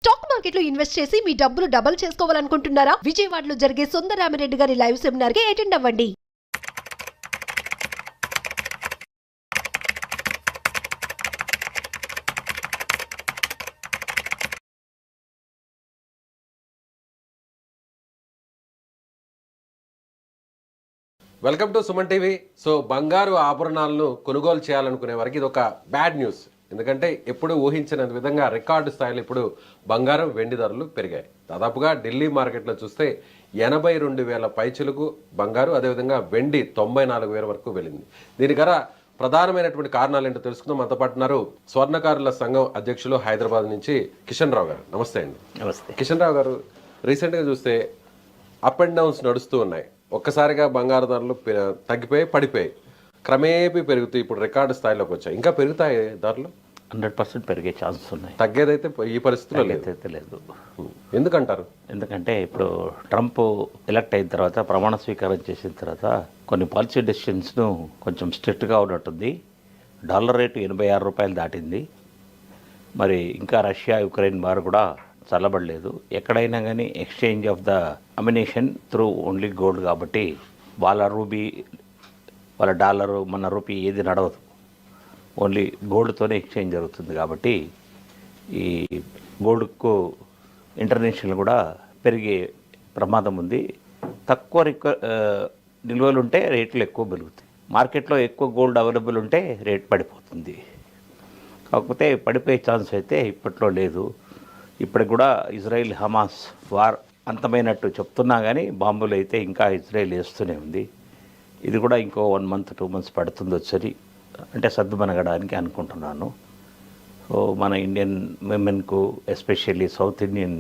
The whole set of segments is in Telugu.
స్టాక్ మార్కెట్ లో ఇన్వెస్ట్ చేసి మీ డబ్బులు డబుల్ చేసుకోవాలనుకుంటున్నారా? విజయవాడలో జరిగే సుందరరామిరెడ్డి గారి లైవ్ సెమినార్ కి అటెండ్ అవ్వండి. Welcome to Suman TV. So బంగారు ఆభరణాలను కొనుగోలు చేయాలనుకునే వారికి ఇది ఒక బ్యాడ్ న్యూస్. ఎందుకంటే ఎప్పుడు ఊహించిన విధంగా రికార్డు స్థాయిలో ఇప్పుడు బంగారం వెండి ధరలు పెరిగాయి. దాదాపుగా ఢిల్లీ మార్కెట్లో చూస్తే 82,000 పైచులకు బంగారు, అదేవిధంగా వెండి 94,000 వరకు వెళ్ళింది. దీని గల ప్రధానమైనటువంటి కారణాలు ఏంటో తెలుసుకుందాం. మనతో పాటు ఉన్నారు స్వర్ణకారుల సంఘం అధ్యక్షులు హైదరాబాద్ నుంచి కిషన్ రావు గారు. నమస్తే అండి. నమస్తే. కిషన్ రావు గారు, రీసెంట్గా చూస్తే అప్ అండ్ డౌన్స్ నడుస్తూ ఉన్నాయి. ఒక్కసారిగా బంగారు ధరలు తగ్గిపోయి పడిపోయాయి, క్రమేపీ పెరుగుతాయి. ఇప్పుడు రికార్డు స్థాయిలోకి వచ్చాయి. ఇంకా పెరుగుతాయి ధరలు? 100% పెరిగే ఛాన్సెస్ ఉన్నాయి. తగ్గేదైతే ఈ పరిస్థితుల్లో లేదు. ఎందుకంటారు? ఎందుకంటే ఇప్పుడు ట్రంప్ ఎలక్ట్ అయిన తర్వాత, ప్రమాణ స్వీకారం చేసిన తర్వాత కొన్ని పాలసీ డెసిషన్స్ను కొంచెం స్ట్రిక్ట్గా ఉన్నట్టుంది. డాలర్ రేటు 86 రూపాయలు దాటింది. మరి ఇంకా రష్యా యుక్రెయిన్ వారు కూడా చల్లబడలేదు. ఎక్కడైనా కానీ exchange of the ammunition through only gold కాబట్టి వాళ్ళ రూబీ, వాళ్ళ డాలరు, మన రూపీ ఏది నడవదు. ఓన్లీ గోల్డ్తోనే ఎక్స్చేంజ్ జరుగుతుంది. కాబట్టి ఈ గోల్డ్కు ఇంటర్నేషనల్ కూడా పెరిగే ప్రమాదం ఉంది. తక్కువ నిల్వలు ఉంటే రేట్లు ఎక్కువ పెరుగుతాయి. మార్కెట్లో ఎక్కువ గోల్డ్ అవైలబుల్ ఉంటే రేట్ పడిపోతుంది. కాకపోతే పడిపోయే ఛాన్స్ అయితే ఇప్పట్లో లేదు. ఇప్పటికి కూడా ఇజ్రాయిల్ హమాస్ వార్ అంతమైనట్టు చెప్తున్నా కానీ బాంబులు అయితే ఇంకా ఇజ్రాయిల్ వేస్తూనే ఉంది. ఇది కూడా ఇంకో 1 మంత్ 2 మంత్స్ పడుతుంది వచ్చి, అంటే సర్దుమనగడానికి అనుకుంటున్నాను. సో మన ఇండియన్ ఉమెన్కు, ఎస్పెషల్లీ సౌత్ ఇండియన్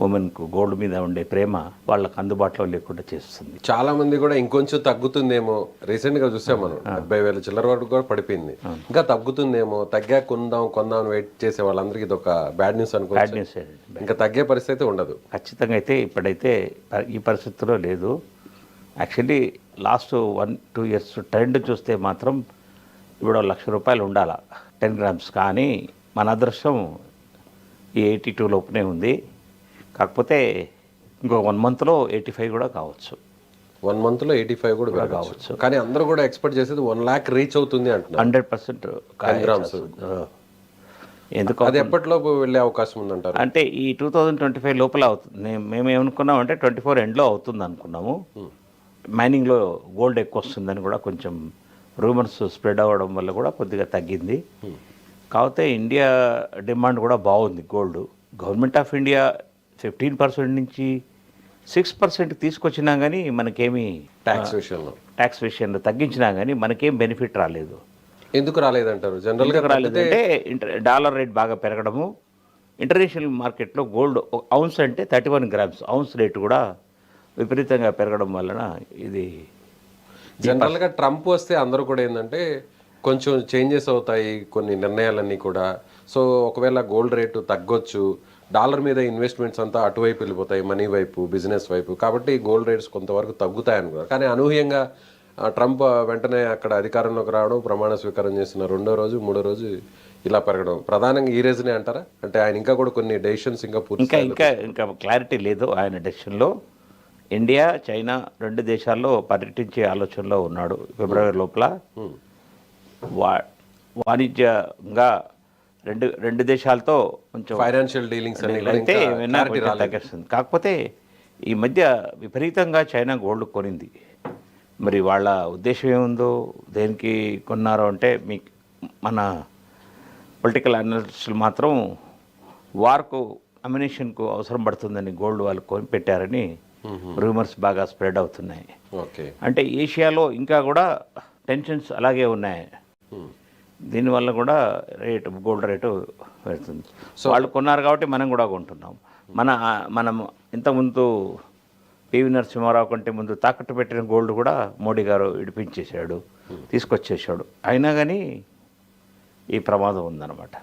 ఉమెన్కు గోల్డ్ మీద ఉండే ప్రేమ వాళ్ళకు అందుబాటులో లేకుండా చేస్తుంది. చాలా మంది కూడా ఇంకొంచెం తగ్గుతుందేమో, రీసెంట్గా చూసాం మనం 70,000 చిల్లర వరకు కూడా పడిపోయింది. ఇంకా తగ్గుతుందేమో, తగ్గా కొందాం వెయిట్ చేసే వాళ్ళందరికీ ఇది ఒక బ్యాడ్ న్యూస్ అనుకో. Bad news. ఇంకా తగ్గే పరిస్థితి ఉండదు ఖచ్చితంగా. అయితే ఇప్పుడైతే ఈ పరిస్థితిలో లేదు. యాక్చువల్లీ లాస్ట్ 1-2 ఇయర్స్ ట్రెండ్ చూస్తే మాత్రం ఇప్పుడు 1,00,000 రూపాయలు ఉండాలా 10 గ్రామ్స్. కానీ మన అదృష్టం ఈ 82 లోపునే ఉంది. కాకపోతే ఇంకో 1 మంత్లో 85 కూడా కావచ్చు. 1 మంత్లో 85 కూడా కావచ్చు. కానీ అందరూ కూడా ఎక్స్పెక్ట్ చేసేది 1 లాక్ రీచ్ అవుతుంది అంటున్నారు. 100% 10 గ్రామ్స్. ఎందుకు అది ఎప్పటిలోపు వెళ్ళే అవకాశం ఉందంటారు? అంటే ఈ 2025 లోపల అవుతుంది. మేము ఏమనుకున్నాం అంటే 24 ఎండ్లో అవుతుంది అనుకున్నాము. మైనింగ్లో గోల్డ్ ఎక్కువ వస్తుందని కూడా కొంచెం రూమర్స్ స్ప్రెడ్ అవ్వడం వల్ల కూడా కొద్దిగా తగ్గింది. కాకపోతే ఇండియా డిమాండ్ కూడా బాగుంది గోల్డ్. గవర్నమెంట్ ఆఫ్ ఇండియా 15% నుంచి 6% తీసుకొచ్చినా కానీ మనకేమీ ట్యాక్స్ విషయంలో తగ్గించినా కానీ మనకేం బెనిఫిట్ రాలేదు. ఎందుకు రాలేదంటారు? జనరల్గా రాలేదంటే డాలర్ రేట్ బాగా పెరగడము, ఇంటర్నేషనల్ మార్కెట్లో గోల్డ్ ఔన్స్ అంటే 31 గ్రామ్స్ ఔన్స్ రేటు కూడా విపరీతంగా పెరగడం వలన ఇది. జనరల్గా ట్రంప్ వస్తే అందరూ కూడా ఏంటంటే కొంచెం చేంజెస్ అవుతాయి కొన్ని నిర్ణయాలన్నీ కూడా. సో ఒకవేళ గోల్డ్ రేటు తగ్గొచ్చు, డాలర్ మీద ఇన్వెస్ట్మెంట్స్ అంతా అటువైపు వెళ్ళిపోతాయి, మనీ వైపు, బిజినెస్ వైపు. కాబట్టి గోల్డ్ రేట్స్ కొంతవరకు తగ్గుతాయి అనుకున్నారు. కానీ అనూహ్యంగా ట్రంప్ వెంటనే అక్కడ అధికారంలోకి రావడం, ప్రమాణ స్వీకారం చేసిన 2వ రోజు 3వ రోజు ఇలా పెరగడం ప్రధానంగా ఈ రీజనే అంటారా? అంటే ఆయన ఇంకా కూడా కొన్ని డెసిషన్స్ ఇంకా క్లారిటీ లేదు ఆయన డెసిషన్లో. ఇండియా, చైనా 2 దేశాల్లో పర్యటించే ఆలోచనలో ఉన్నాడు. ఫిబ్రవరి లోపల వాణిజ్యంగా రెండు దేశాలతో కొంచెం ఫైనాన్షియల్ డీలింగ్స్ అయితే తగ్గిస్తుంది. కాకపోతే ఈ మధ్య విపరీతంగా చైనా గోల్డ్ కొనింది. మరి వాళ్ళ ఉద్దేశం ఏముందో, దేనికి కొన్నారో అంటే మన పొలిటికల్ అనలిస్టులు మాత్రం వార్కు, అమ్యునిషన్కు అవసరం పడుతుందని గోల్డ్ వాళ్ళు కొని పెట్టారని రూమర్స్ బాగా స్ప్రెడ్ అవుతున్నాయి. అంటే ఏషియాలో ఇంకా కూడా టెన్షన్స్ అలాగే ఉన్నాయి. దీనివల్ల కూడా గోల్డ్ రేటు పెడుతుంది. సో వాళ్ళు కొన్నారు కాబట్టి మనం కూడా కొంటున్నాం. మనం ఇంతకుముందు పివి నరసింహారావు కంటే ముందు తాకట్టు పెట్టిన గోల్డ్ కూడా మోడీ గారు విడిపించేశాడు, తీసుకొచ్చేసాడు. అయినా కానీ ఈ ప్రమాదం ఉందన్నమాట.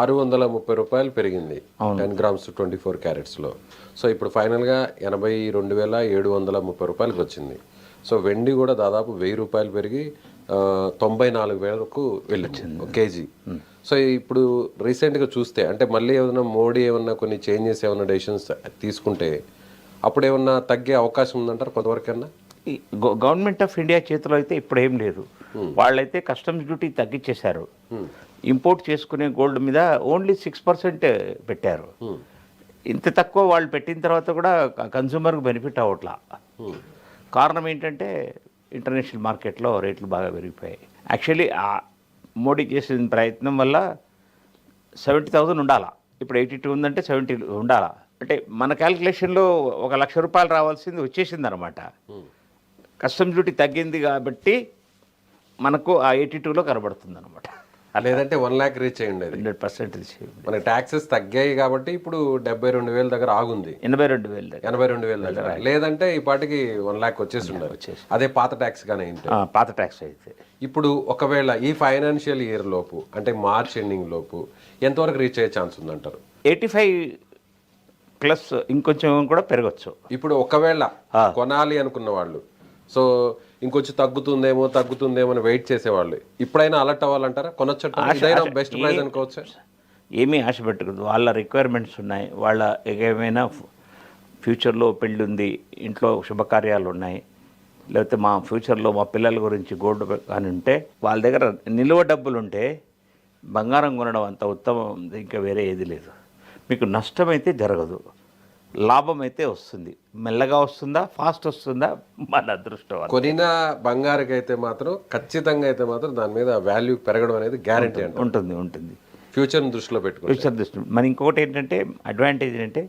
630 రూపాయలు పెరిగింది 10 గ్రామ్స్ 24 క్యారెట్స్లో. సో ఇప్పుడు ఫైనల్గా 82,730 రూపాయలకి వచ్చింది. సో వెండి కూడా దాదాపు 1,000 రూపాయలు పెరిగి 94,000 వెళ్ళింది ఒక కేజీ. సో ఇప్పుడు రీసెంట్గా చూస్తే అంటే మళ్ళీ ఏమన్నా మోడీ ఏమన్నా కొన్ని చేంజెస్ ఏమన్నా డెసిషన్స్ తీసుకుంటే అప్పుడు ఏమన్నా తగ్గే అవకాశం ఉందంటారు కొంతవరకన్నా? గవర్నమెంట్ ఆఫ్ ఇండియా చేతిలో అయితే ఇప్పుడు ఏం లేదు. వాళ్ళైతే కస్టమ్స్ డ్యూటీ తగ్గించేశారు. ఇంపోర్ట్ చేసుకునే గోల్డ్ మీద ఓన్లీ 6% పెట్టారు. ఇంత తక్కువ వాళ్ళు పెట్టిన తర్వాత కూడా కన్సూమర్కి బెనిఫిట్ అవ్వట్లా. కారణం ఏంటంటే ఇంటర్నేషనల్ మార్కెట్లో రేట్లు బాగా పెరిగిపోయాయి. యాక్చువల్లీ మోడీ చేసిన ప్రయత్నం వల్ల 70,000 ఉండాలా, ఇప్పుడు 82 ఉందంటే 70 ఉండాలా. అంటే మన క్యాలిక్యులేషన్లో 1,00,000 రూపాయలు రావాల్సింది వచ్చేసింది అనమాట. కస్టమ్స్ డ్యూటీ తగ్గింది కాబట్టి మనకు ఆ 82లో కనబడుతుంది అనమాట. లేదంటే 1 lakh రీచ్ అయ్యింది. 100% మన ట్యాక్సెస్ తగ్గాయి కాబట్టి ఇప్పుడు 72,000 దగ్గర ఆగుంది. 82,000 దగ్గర లేదంటే ఈ పాటికి 1 lakh వచ్చేసి ఉండాలి. అదే పాత ట్యాక్స్ గానే పాత ట్యాక్స్ అయితే. ఇప్పుడు ఒకవేళ ఈ ఫైనాన్షియల్ ఇయర్ లోపు అంటే మార్చ్ ఎండింగ్ లోపు ఎంతవరకు రీచ్ అయ్యే ఛాన్స్ ఉందంటారు? 85+ ఇంకొంచెం కూడా పెరగచ్చు. ఇప్పుడు ఒకవేళ కొనాలి అనుకున్న వాళ్ళు సో ఇంకొంచెం తగ్గుతుందేమో అని వెయిట్ చేసేవాళ్ళు ఇప్పుడైనా అలర్ట్ అవ్వాలంటారా? కొనొచ్చు, బెస్ట్ ప్రైస్ అనుకోవచ్చు. ఏమీ ఆశ పెట్టకూడదు. వాళ్ళ రిక్వైర్మెంట్స్ ఉన్నాయి. వాళ్ళ ఏమైనా ఫ్యూచర్లో పెళ్ళి ఉంది, ఇంట్లో శుభకార్యాలు ఉన్నాయి, లేకపోతే మా ఫ్యూచర్లో మా పిల్లల గురించి గోల్డ్ కానీ ఉంటే వాళ్ళ దగ్గర నిల్వ డబ్బులు ఉంటే బంగారం కొనడం అంత ఉత్తమం ఇంకా వేరే ఏది లేదు. మీకు నష్టమైతే జరగదు, లాభం అయితే వస్తుంది. మెల్లగా వస్తుందా, ఫాస్ట్ వస్తుందా, మన అదృష్టం. కొనిన బంగారుకి అయితే మాత్రం ఖచ్చితంగా అయితే మాత్రం దాని మీద వాల్యూ పెరగడం అనేది గ్యారంటీ ఉంటుంది. ఫ్యూచర్ని దృష్టిలో పెట్టుకో. ఫ్యూచర్ దృష్టి. మరి ఇంకొకటి ఏంటంటే అడ్వాంటేజ్ ఏంటంటే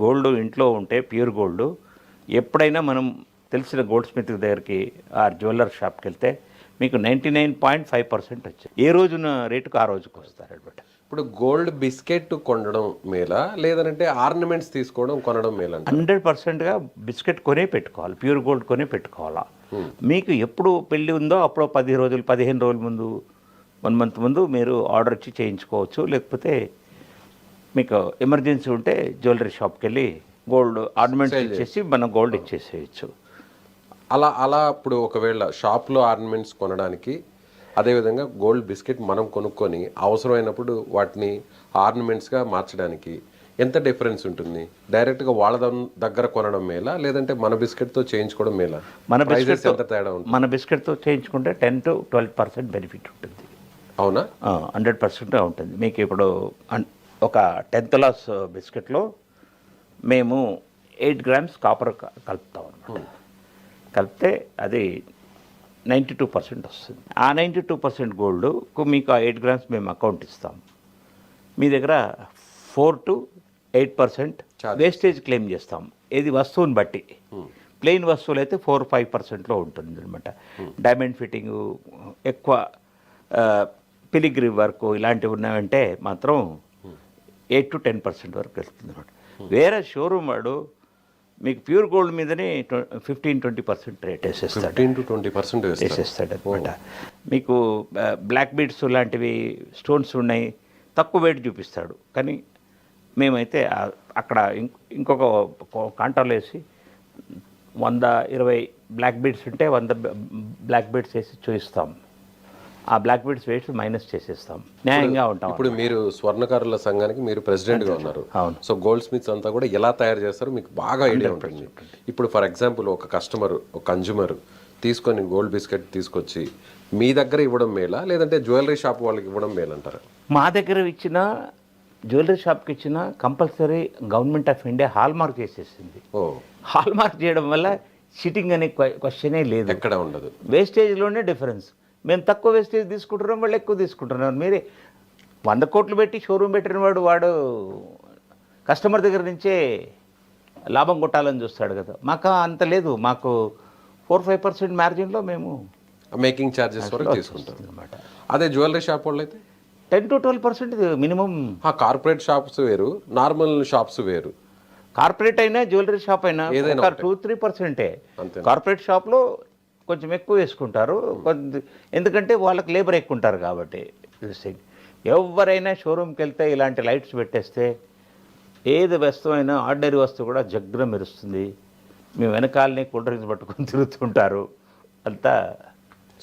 గోల్డ్ ఇంట్లో ఉంటే ప్యూర్ గోల్డ్ ఎప్పుడైనా మనం తెలిసిన గోల్డ్ స్మిత్ దగ్గరికి ఆ జ్యువెలర్ షాప్కి వెళ్తే మీకు 99.5% వచ్చాయి. ఏ రోజున రేటుకు ఆ రోజుకు వస్తారు అనమాట. ఇప్పుడు గోల్డ్ బిస్కెట్ కొనడం మేలా లేదంటే ఆర్నమెంట్స్ తీసుకోవడం కొనడం మేలా? 100%గా బిస్కెట్ కొనే పెట్టుకోవాలి, ప్యూర్ గోల్డ్ కొనే పెట్టుకోవాలా. మీకు ఎప్పుడు పెళ్ళి ఉందో అప్పుడు 10 రోజులు 15 రోజుల ముందు 1 month ముందు మీరు ఆర్డర్ ఇచ్చి చేయించుకోవచ్చు. లేకపోతే మీకు ఎమర్జెన్సీ ఉంటే జ్యువెలరీ షాప్కి వెళ్ళి గోల్డ్ ఆర్నమెంట్స్ ఇచ్చేసి మనం గోల్డ్ ఇచ్చేసేయచ్చు. అలా ఇప్పుడు ఒకవేళ షాప్లో ఆర్నమెంట్స్ కొనడానికి అదేవిధంగా గోల్డ్ బిస్కెట్ మనం కొనుక్కొని అవసరమైనప్పుడు వాటిని ఆర్నమెంట్స్గా మార్చడానికి ఎంత డిఫరెన్స్ ఉంటుంది? డైరెక్ట్గా వాళ్ళ దగ్గర కొనడం మేలా లేదంటే మన బిస్కెట్తో చేయించుకోవడం మేలా? మన బిస్కెట్ ఎంత తేడా ఉంటుంది? మన బిస్కెట్తో చేయించుకుంటే 10 to 12% బెనిఫిట్ ఉంటుంది. అవునా? 100% ఉంటుంది. మీకు ఇప్పుడు ఒక 10th class బిస్కెట్లో మేము 8 grams కాపర్ కలుపుతాం అనమాట. కలిపితే అది 92% వస్తుంది. ఆ 92% గోల్డ్కు మీకు ఆ 8 grams మేము అకౌంట్ ఇస్తాం. మీ దగ్గర 4 to 8% వేస్టేజ్ క్లెయిమ్ చేస్తాం. ఇది వస్తువుని బట్టి. ప్లెయిన్ వస్తువులు అయితే 4-5%లో ఉంటుంది అనమాట. డైమండ్ ఫిట్టింగు, ఎక్కువ పిలిగ్రీ వర్క్ ఇలాంటివి ఉన్నాయంటే మాత్రం 8 to 10% వరకు వెళ్తుంది అనమాట. వేరే షోరూమ్ వాడు మీకు ప్యూర్ గోల్డ్ మీదనే 15-20% రేట్ వేసేస్తాడు. 15 to 20% వేసేస్తాడు అనమాట. మీకు బ్లాక్ బీడ్స్ లాంటివి స్టోన్స్ ఉన్నాయి, తక్కువ వెయిట్ చూపిస్తాడు. కానీ మేమైతే అక్కడ ఇంకొక కాంటాలో వేసి 120 బ్లాక్ బీడ్స్ ఉంటే 100 బ్లాక్ బీడ్స్ వేసి చూపిస్తాం. ఆ బ్లాక్ బీడ్స్ వెయిట్స్ మైనస్ చేసేస్తాం. న్యాయంగా ఉంటాం. ఇప్పుడు మీరు స్వర్ణకారుల సంఘానికి మీరు ప్రెసిడెంట్గా ఉన్నారు. అవును. సో గోల్డ్ స్మిత్స్ అంతా కూడా ఎలా తయారు చేస్తారో మీకు బాగా ఐడియా ఉంటుంది. ఇప్పుడు ఫర్ ఎగ్జాంపుల్ ఒక కస్టమర్, ఒక కన్జ్యూమర్ తీసుకొని గోల్డ్ బిస్కెట్ తీసుకొచ్చి మీ దగ్గర ఇవ్వడం మేలా లేదంటే జ్యువెలరీ షాప్ వాళ్ళకి ఇవ్వడం మేలంటారా? మా దగ్గర ఇచ్చిన జ్యువెలరీ షాప్కి ఇచ్చిన compulsory government of India hall mark చేసేసింది. హాల్ మార్క్ చేయడం వల్ల సిట్టింగ్ అనే క్వశ్చనే లేదు, ఎక్కడ ఉండదు. వేస్టేజ్లోనే డిఫరెన్స్. మేము తక్కువ వేస్టేజ్ తీసుకుంటున్నాం, వాళ్ళు ఎక్కువ తీసుకుంటున్నారు. మీరే 100 కోట్లు పెట్టి షోరూమ్ పెట్టిన వాడు కస్టమర్ దగ్గర నుంచే లాభం కొట్టాలని చూస్తాడు కదా. మాకు అంత లేదు. మాకు 4-5% మార్జిన్లో మేము మేకింగ్ ఛార్జెస్ వరకు తీసుకుంటాం అనమాట. అదే జ్యువెలరీ షాప్ వాళ్ళు అయితే 10 to 12% మినిమం. కార్పొరేట్ షాప్స్ వేరు, నార్మల్ షాప్స్ వేరు. కార్పొరేట్ అయినా జ్యువెలరీ షాప్ అయినా 2-3%. కార్పొరేట్ షాప్లో కొంచెం ఎక్కువ వేసుకుంటారు, ఎందుకంటే వాళ్ళకి లేబర్ ఎక్కువ ఉంటారు కాబట్టి. ఎవరైనా షోరూమ్కి వెళ్తే ఇలాంటి లైట్స్ పెట్టేస్తే ఏది వస్తువు అయినా ఆర్డినరీ వస్తువు కూడా జగ్గున మెరుస్తుంది. మీ వెనకాలని కూల్ డ్రింక్స్ పట్టుకొని తిరుగుతుంటారు. అంతా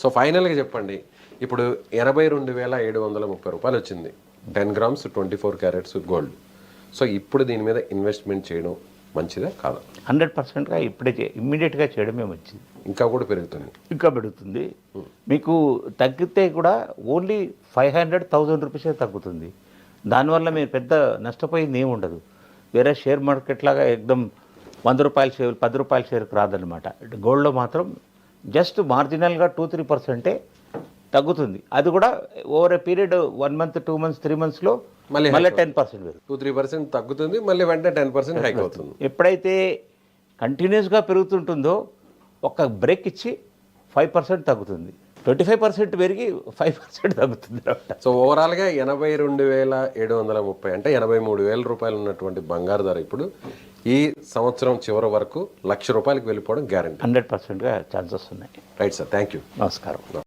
సో ఫైనల్గా చెప్పండి, ఇప్పుడు 82,730 రూపాయలు వచ్చింది 10 గ్రామ్స్ 24 క్యారెట్స్ గోల్డ్. సో ఇప్పుడు దీని మీద ఇన్వెస్ట్మెంట్ చేయడం మంచిదా కాదా? 100%గా ఇప్పుడే ఇమ్మీడియట్గా చేయడమే మంచిది. ఇంకా కూడా పెరుగుతుంది. ఇంకా పెరుగుతుంది. మీకు తగ్గితే కూడా ఓన్లీ 500,000 రూపీసే తగ్గుతుంది. దానివల్ల మీరు పెద్ద నష్టపోయింది ఏమి ఉండదు. వేరే షేర్ మార్కెట్ లాగా ఎక్దమ్ 100 రూపాయల షేర్ 10 రూపాయల షేర్కి రాదనమాట. గోల్డ్లో మాత్రం జస్ట్ మార్జినల్గా 2-3% తగ్గుతుంది. అది కూడా over a period 1 month 2 months 3 మంత్స్లో మళ్ళీ 10% పెరుగుతుంది. 2-3% తగ్గుతుంది, మళ్ళీ వెంటనే 10% హైక్ అవుతుంది. ఎప్పుడైతే కంటిన్యూస్గా పెరుగుతుంటుందో ఒక బ్రేక్ ఇచ్చి 5% తగ్గుతుంది. 25% పెరిగి 5% తగ్గుతుంది అనమాట. సో ఓవరాల్గా 82,730 అంటే 83,000 రూపాయలు ఉన్నటువంటి బంగారు ధర ఇప్పుడు ఈ సంవత్సరం చివరి వరకు 1,00,000 రూపాయలకు వెళ్ళిపోవడం గ్యారెంటీ. 100%గా ఛాన్సెస్ ఉన్నాయి. Right sir, thank you. నమస్కారం.